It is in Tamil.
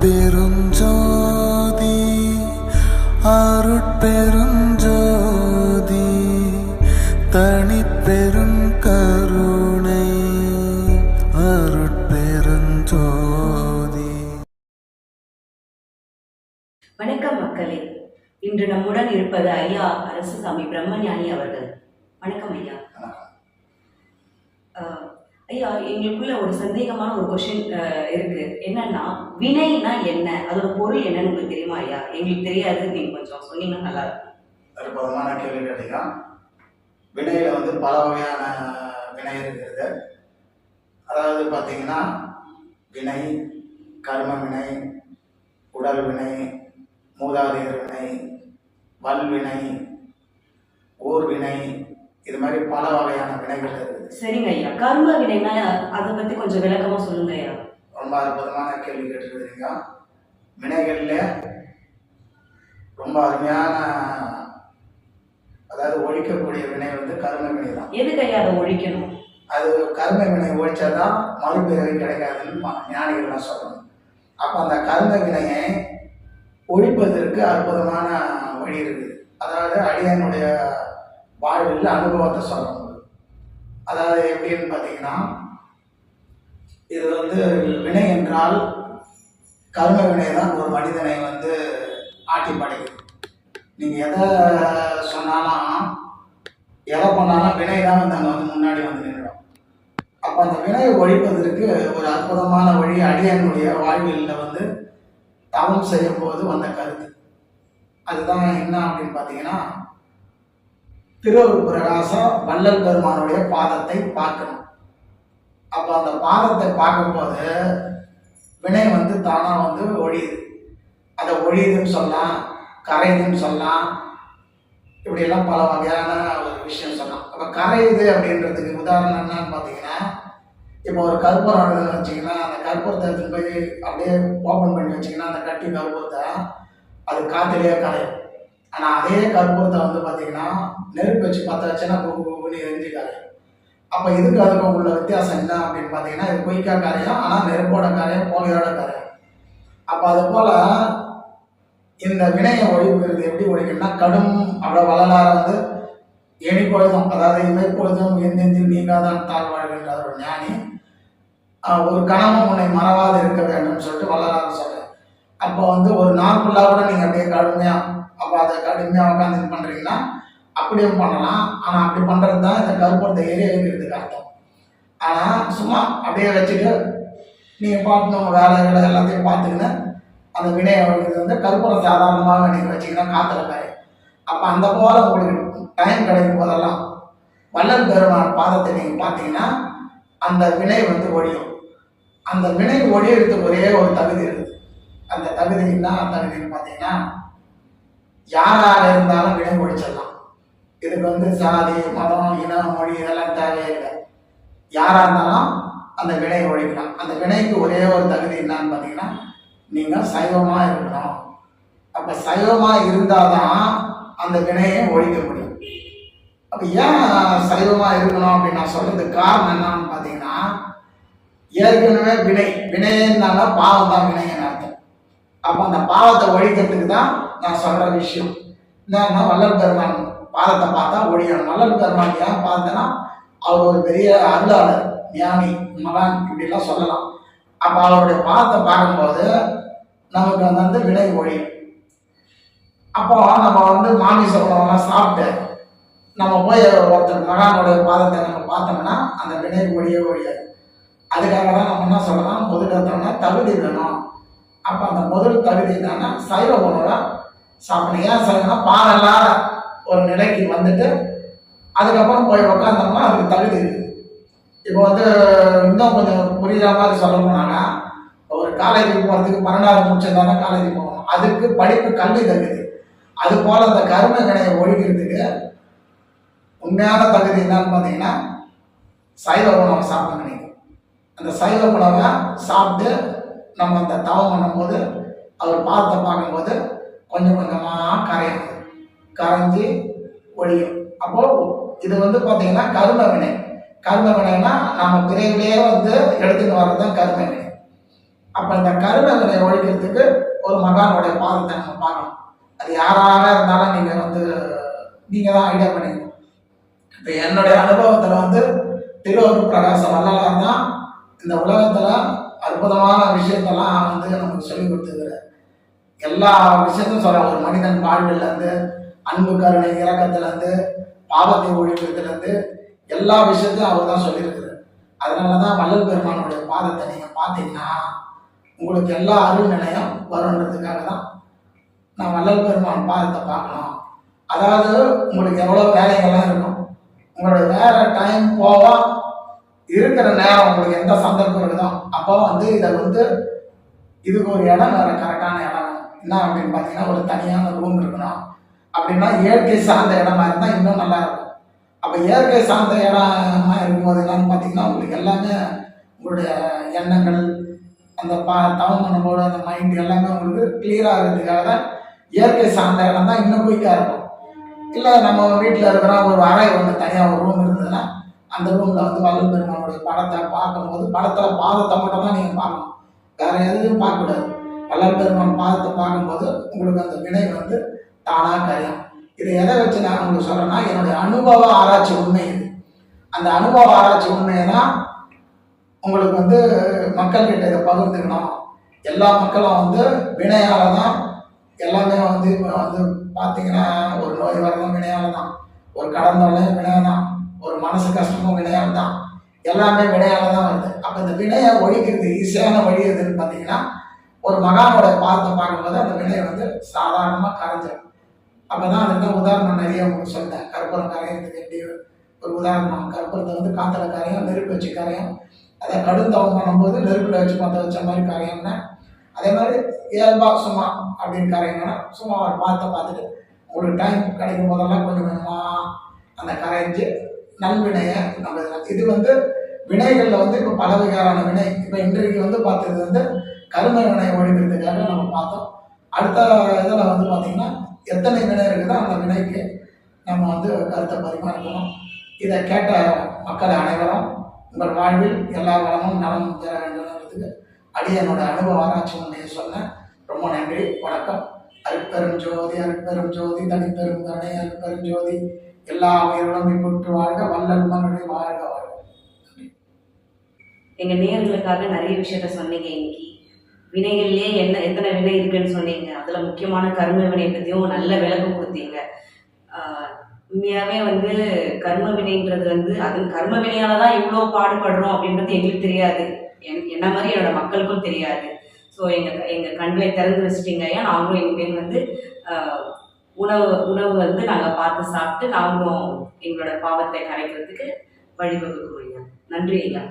அருட்பெருஞ்சோதி அருட்பெருஞ்சோதி தனிப்பெரும் கருணை அருட்பெருஞ்சோதி. வணக்கம் மக்களே. இன்று நம்முடன் இருப்பது ஐயா அரசுசாமி பிரம்மஞானி அவர்கள். வணக்கம் ஐயா. ஐயா, எங்களுக்குள்ள ஒரு சந்தேகமான ஒரு கொஸ்டின் இருக்கு. என்னன்னா, வினைனா என்ன, அதோட பொருள் என்னன்னு உங்களுக்கு தெரியுமா ஐயா? எங்களுக்கு தெரியாது, நீங்க கொஞ்சம் சொன்னீங்கன்னா நல்லா இருக்கும். அற்புதமான கேள்வி கேட்டீங்க. வினையில பல வகையான வினை இருக்கிறது. அதாவது பார்த்தீங்கன்னா, வினை, கர்ம வினை, உடல் வினை, மூதாதையர் வினை, வல்வினை, ஊர்வினை, இது மாதிரி பல வகையான வினைகள் இருக்குது. சரிங்க ஐயா, கர்ம வினைனா அதை பத்தி கொஞ்சம் விளக்கமா சொல்லுங்க ஐயா. ரொம்ப அற்புதமான கேள்வி கேட்டுருக்கீங்க. வினைகள்ல ரொம்ப அருமையான, அதாவது ஒழிக்கக்கூடிய வினை கர்ம வினை தான். எதுக்கு ஐயா அதை ஒழிக்கணும்? அது கர்ம வினை ஒழிச்சாதான் மறுபிறவி கிடைக்காதுன்னு ஞானிகள்லாம் சொல்லணும். அப்போ அந்த கர்ம வினையை ஒழிப்பதற்கு அற்புதமான வழி இருக்குது. அதாவது அடியனுடைய வாழ்வில் அனுபவத்தை சொல்லணும். அதாவது எப்படின்னு பார்த்தீங்கன்னா, இது வினை என்றால் கர்ம வினை தான் ஒரு மனிதனை ஆட்டி படைக்குது. நீங்கள் எதை சொன்னாலும் எதை பண்ணாலும் வினை தான் அங்கே முன்னாடி நின்றுடும். அப்போ அந்த வினையை ஒழிப்பதற்கு ஒரு அற்புதமான வழி அடியனுடைய வாழ்வியலில் தவம் செய்யும் போது வந்த கருத்து. அதுதான் என்ன அப்படின்னு பார்த்தீங்கன்னா, திருவருள் பிரகாசம் வள்ளல் பெருமானுடைய பாதத்தை பார்க்கணும். அப்போ அந்த பாதத்தை பார்க்கும்போது வினை தானாக ஒழியுது. அதை ஒழியுதுன்னு சொல்லலாம், கரையுதுன்னு சொல்லலாம், இப்படியெல்லாம் பல வகையான ஒரு விஷயம் சொல்லலாம். அப்போ கரையுது அப்படின்றதுக்கு உதாரணம் என்னன்னு பார்த்தீங்கன்னா, இப்போ ஒரு கற்பூரம் எடுத்துன்னு வச்சிங்கன்னா, அந்த கற்பூரத்தை எடுத்துன்னு போய் அப்படியே ஓப்பன் பண்ணி வச்சிங்கன்னா, அந்த கட்டி கற்பூரத்தை அது காற்றுலேயே கரையும். ஆனால் அதே கற்பூரத்தை பார்த்தீங்கன்னா நெருப்பு வச்சு பற்ற வச்சுன்னா பூனி எரிஞ்சு கரையும். அப்போ இதுக்கு அதுக்கு உள்ள வித்தியாசம் என்ன அப்படின்னு பார்த்தீங்கன்னா, இது பொய்க்கா கரையும், ஆனால் நெருப்போட கரையும், புகையோட கரையும். அப்போ அது போல் இந்த வினையை ஒழிக்கிறது எப்படி ஒழிக்கணும்னா, கடும் அவ்வளோ வள்ளலார் எணி பொழுதும், அதாவது இமைப்பொழுதும் எந்தெந்தில் நீங்காதான் தாழ்வாழ்கின்ற ஒரு ஞானி, ஒரு கணமும் உன்னை மறவாது இருக்க வேண்டும் சொல்லிட்டு வள்ளலார் சொல்கிறேன். அப்போ ஒரு நாள் ஃபுல்லாக கூட நீங்கள் அப்படியே கடுமையாக, அப்போ அதை கடுமையாக உட்காந்து இது பண்ணுறீங்கன்னா அப்படியும் பண்ணலாம். ஆனால் அப்படி பண்ணுறது தான் இந்த கற்பூரத்தை எரிய வைக்கிறதுக்கு அர்த்தம். ஆனால் சும்மா அப்படியே வச்சுட்டு நீங்கள் பார்த்து உங்கள் வேலைகளை எல்லாத்தையும் பார்த்துக்கின்னு அந்த வினையை வைக்கிறது கற்பூரம் சாதாரணமாக நீங்கள் வச்சிங்கன்னா காற்றுல காயும். அப்போ அந்த போல் உங்களுக்கு டைம் கிடைக்கும் போதெல்லாம் வள்ளல் பெருமான் பாதத்தை நீங்கள் பார்த்தீங்கன்னா அந்த வினை ஒழியும். அந்த வினை ஒழியறதுக்கு ஒரே ஒரு தகுதி இருக்குது. அந்த தகுதி என்ன தகுதின்னு பார்த்தீங்கன்னா, யாராக இருந்தாலும் வினை ஒழிச்சிடலாம். இதுக்கு சாதி, மதம், இனம், மொழி இதெல்லாம் தேவையில்லை. யாராக இருந்தாலும் அந்த வினையை ஒழிக்கலாம். அந்த வினைக்கு ஒரே ஒரு தகுதி என்னன்னு பார்த்தீங்கன்னா, நீங்கள் சைவமாக இருக்கணும். அப்போ சைவமாக இருந்தால் தான் அந்த வினையை ஒழிக்க முடியும். அப்போ ஏன் சைவமாக இருக்கணும் அப்படின்னு நான் சொல்கிறதுக்கு காரணம் என்னன்னு பார்த்தீங்கன்னா, ஏற்கனவே வினைன்னால பாவம் தான் வினைன்னு அர்த்தம். அப்போ அந்த பாவத்தை ஒழிக்கிறதுக்கு தான் நான் சொல்கிற விஷயம் என்னன்னா, வள்ளல் பெருமான் பாதத்தை பார்த்தா ஒழியணும். வள்ளல் பெருமான் ஏன் பார்த்தேன்னா, அவர் ஒரு பெரிய அருளாளர், ஞானி, மகான், இப்படிலாம் சொல்லலாம். அப்போ அவருடைய பாதத்தை பார்க்கும்போது நமக்கு வினை ஒழியும். அப்போ நம்ம மாமிச உணவெல்லாம் சாப்பிட்டு நம்ம போய் ஒருத்தர் மகானுடைய பாதத்தை நம்ம பார்த்தோம்னா அந்த வினை ஒழியாது. அதுக்காக தான் நம்ம என்ன சொல்லலாம், முதல் தகுதி வேணும். அப்போ அந்த முதல் தகுதி என்னன்னா சைவ உணவை சாப்பிடணும். ஏன் சைவம்னா பாவம் இல்லாத ஒரு நிலைக்கு அதுக்கப்புறம் போய் உக்காந்தோம்னா அதுக்கு தகுதி இருக்குது. இப்போ இன்னும் கொஞ்சம் புரியுற மாதிரி சொல்ல போனாங்கன்னா, ஒரு காலேஜுக்கு போகிறதுக்கு 12வது முடிச்சதானே காலேஜுக்கு போகணும். அதுக்கு படிப்பு கல்வி தகுதி. அது போல் அந்த கர்ம வினையை ஒழிக்கிறதுக்கு உண்மையான தகுதி என்னன்னு பார்த்தீங்கன்னா, சைவ உணவை சாப்பிடணும். நீங்கள் அந்த சைவ உணவை சாப்பிட்டு நம்ம அந்த தவம் பண்ணும்போது அவர் பாதத்தை பார்க்கும்போது கொஞ்சம் கொஞ்சமாக கரைஞ்சி ஒழியும். அப்போது இது பார்த்தீங்கன்னா கர்ம வினை. கர்ம வினைனா நம்ம பிறவிலேயே எடுத்துன்னு வர்றது தான் கர்ம வினை. அப்ப இந்த கருணை ஒழிக்கிறதுக்கு ஒரு மகானுடைய பாதத்தை நம்ம பார்க்கணும். அது யாராக இருந்தாலும் நீங்க தான் ஐடியா பண்ணிக்கணும். இப்ப என்னுடைய அனுபவத்துல திருவருள் பிரகாச வள்ளலார் தான் இந்த உலகத்துல அற்புதமான விஷயத்தெல்லாம் நமக்கு சொல்லி கொடுத்துருக்கிறார். எல்லா விஷயத்தையும் சொல்ற ஒரு மனிதன் வாழ்வில் அன்பு கருணை இரக்கத்துல பாவத்தை ஒழிக்கிறதுல எல்லா விஷயத்தையும் அவர் தான் சொல்லியிருக்கிறார். அதனாலதான் வள்ளல் பெருமானுடைய பாதத்தை நீங்க பார்த்தீங்கன்னா உங்களுக்கு எல்லா அருள் நிலையம் வரும்ன்றதுக்காக தான் நான் வள்ளல் பெருமான் பாதத்தை பார்க்கணும். அதாவது உங்களுக்கு எவ்வளவு வேலைகள்லாம் இருக்கும், உங்களுடைய வேலை டைம் போக இருக்கிற நேரம் உங்களுக்கு எந்த சந்தர்ப்பம் இருக்குதோ அப்போ இதை இதுக்கு ஒரு இடம் வேற கரெக்டான இடம் என்ன அப்படின்னு பார்த்தீங்கன்னா ஒரு தனியான ரூம் இருக்கணும். அப்படின்னா இயற்கை சார்ந்த இடமா இருந்தால் இன்னும் நல்லா இருக்கும். அப்போ இயற்கை சார்ந்த இடமா இருக்கும்போது என்னன்னு பார்த்தீங்கன்னா உங்களுக்கு எல்லாமே உங்களுடைய எண்ணங்கள் அந்த தவம் பண்ணும்போது அந்த மைண்ட் எல்லாமே உங்களுக்கு கிளியராக இருக்கிறதுக்காக தான் இயற்கை சார்ந்த இடம் தான் இன்னும் குயிக்காக இருக்கும். இல்லை நம்ம வீட்டில் இருக்கிற ஒரு அறை தனியாக ஒரு ரூம் இருந்ததுன்னா அந்த ரூமில் வள்ளல் பெருமானுடைய படத்தை பார்க்கும்போது படத்தில் பாதத்தை மட்டும் தான் நீங்கள் பார்க்கணும், வேற எதுவும் பார்க்கக்கூடாது. வள்ளல் பெருமான் பாதத்தை பார்க்கும்போது உங்களுக்கு அந்த வினை தானாக கரையும். இதை எதை வச்சு நான் உங்களுக்கு சொல்கிறேன்னா என்னுடைய அனுபவ ஆராய்ச்சி உண்மை இது. அந்த அனுபவ ஆராய்ச்சி உண்மையை தான் உங்களுக்கு மக்கள்கிட்ட இதை பகிர்ந்துக்கணும். எல்லா மக்களும் வினையால் தான் எல்லாமே இப்போ பார்த்தீங்கன்னா ஒரு நோய் வரணும் வினையால் தான், ஒரு கடன் தொல்லையும் வினையால் தான், ஒரு மனசு கஷ்டமும் வினையால் தான், எல்லாமே வினையால் தான் வருது. அப்போ இந்த வினையை ஒழிக்கிறது ஈஸியான வழி எதுன்னு பார்த்தீங்கன்னா ஒரு மகானோட பாதத்தை பார்க்கும்போது அந்த வினை சாதாரணமாக கரைஞ்சிடும். அப்போ தான் அதுக்கு உதாரணம் நிறைய உங்களுக்கு சொல்லிட்டேன். கற்பூரம் கரையிறதுக்கு எப்படி ஒரு உதாரணம், கற்பூரத்தை காற்றுல கரையும், நெருப்பு வச்சு கரையும். அதை கடுந்தவம் பண்ணும்போது நெருப்பில் வச்சு பற்ற வச்ச மாதிரி கரையும்னா அதே மாதிரி இயல்பா சும்மா அப்படின்னு கரையணும்னா சும்மா ஒரு பார்த்துட்டு உங்களுக்கு டைம் கிடைக்கும் போதெல்லாம் கொஞ்சம் கொஞ்சமாக அந்த கரைஞ்சி நல்வினையை நம்ம இது வினைகளில் இப்போ பல வகையான வினை. இப்போ இன்றைக்கு பார்த்தது கருமை வினை ஒழிக்கிறதுக்காக நம்ம பார்த்தோம். அடுத்த இதில் பார்த்தீங்கன்னா எத்தனை வினை இருக்குதோ அந்த வினைக்கு நம்ம கருத்தை பரிமாறிக்கணும். இதை கேட்ட மக்கள் அனைவரும் உங்கள் வாழ்வில் எல்லா வளமும் நலம் பெற வேண்டும்ன்றதுக்கு அடியனோட அனுபவ ஆராய்ச்சி உண்மையை சொன்னேன். ரொம்ப நன்றி, வணக்கம். அருட்பெரும் ஜோதி அருட்பெரும் ஜோதி தனிப்பெரும் கருணை அருட்பெரும் ஜோதி எல்லா உயிர்களும் மீன்புற்று வாழ்க, வள்ளல் மனுடைய வாழ்க வாழ்க. எங்க நேயர்களுக்காக நிறைய விஷயத்த சொன்னீங்க. இன்னைக்கு வினைகள்லயே எத்தனை வினை இருக்குன்னு சொன்னீங்க. அதுல முக்கியமான கர்ம வினை பத்தியும் நல்ல விளக்கம் கொடுத்தீங்க. உண்மையாவே கர்ம வினைன்றது அது கர்ம வினையாலதான் இவ்வளவு பாடுபடுறோம் அப்படின்றது எங்களுக்கு தெரியாது, என்ன மாதிரி என்னோட மக்களுக்கும் தெரியாது. ஸோ எங்க கண்களை திறந்து வச்சுட்டீங்க ஐயா. நாங்களும் இனிமேல் உணவு நாங்கள் பார்த்து சாப்பிட்டு நாங்களும் எங்களோட பாவத்தை கரைக்கிறதுக்கு வழிவகுக்கிறோம் ஐயா. நன்றி ஐயா.